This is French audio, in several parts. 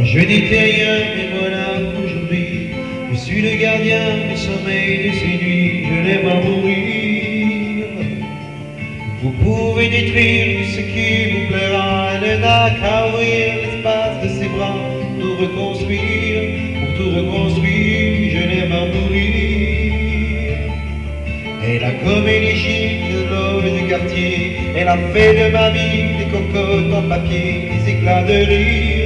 Moi je n'étais rien, mais voilà qu'aujourd'hui je suis le gardien du sommeil de ces nuits. Je l'aime à mourir. Vous pouvez détruire tout ce qui vous plaira. Elle n'a qu'à ouvrir l'espace de ses bras pour reconstruire, pour tout reconstruire. Je l'aime à mourir. Elle a gommé les gîtes de l'eau du quartier. Elle a fait de ma vie des cocottes en papier, des éclats de rire.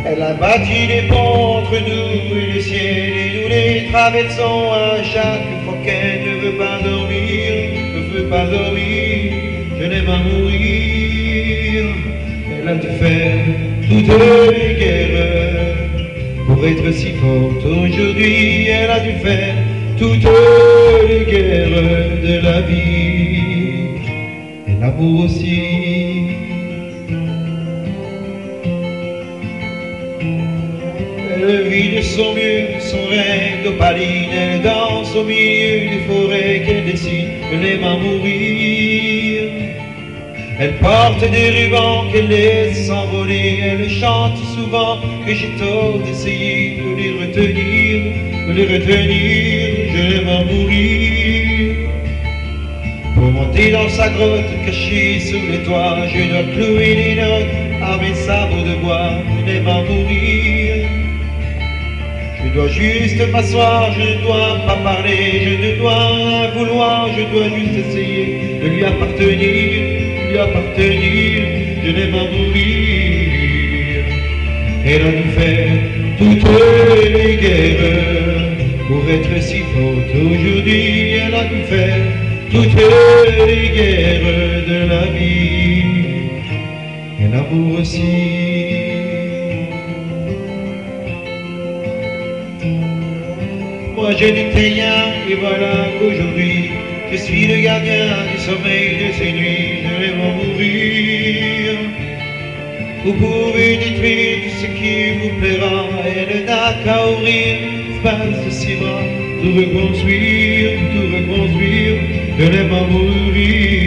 Elle a bâti des ponts entre nous et le ciel, et nous les traversons à chaque fois qu'elle ne veut pas dormir, ne veut pas dormir. Je l'aime à mourir. Elle a dû faire toutes les guerres pour être si forte aujourd'hui. Elle a dû faire toutes les guerres de la vie, et l'amour aussi. Elle vit de son mieux son rêve d'opaline. Elle danse au milieu des forêts qu'elle dessine. Je l'aime à mourir. Elle porte des rubans qu'elle laisse s'envoler. Elle chante souvent que j'ai tort d'essayer de les retenir, de les retenir. Je l'aime à mourir. Pour monter dans sa grotte cachée sous les toits, je dois clouer les notes à mes sabots de bois. Je l'aime à mourir. Je dois juste m'asseoir, je ne dois pas parler, je ne dois rien vouloir, je dois juste essayer de lui appartenir, lui appartenir. Je l'aime à mourir. Elle a dû faire toutes les guerres pour être si forte aujourd'hui. Elle a dû faire toutes les guerres de la vie, et l'amour aussi. Moi je n'étais rien, et voilà qu'aujourd'hui je suis le gardien du sommeil de ces nuits. Je l'aime à mourir. Vous pouvez détruire tout ce qui vous plaira. Elle n'a qu'à ouvrir l'espace de ses bras, tout reconstruire, tout reconstruire. Je l'aime à mourir.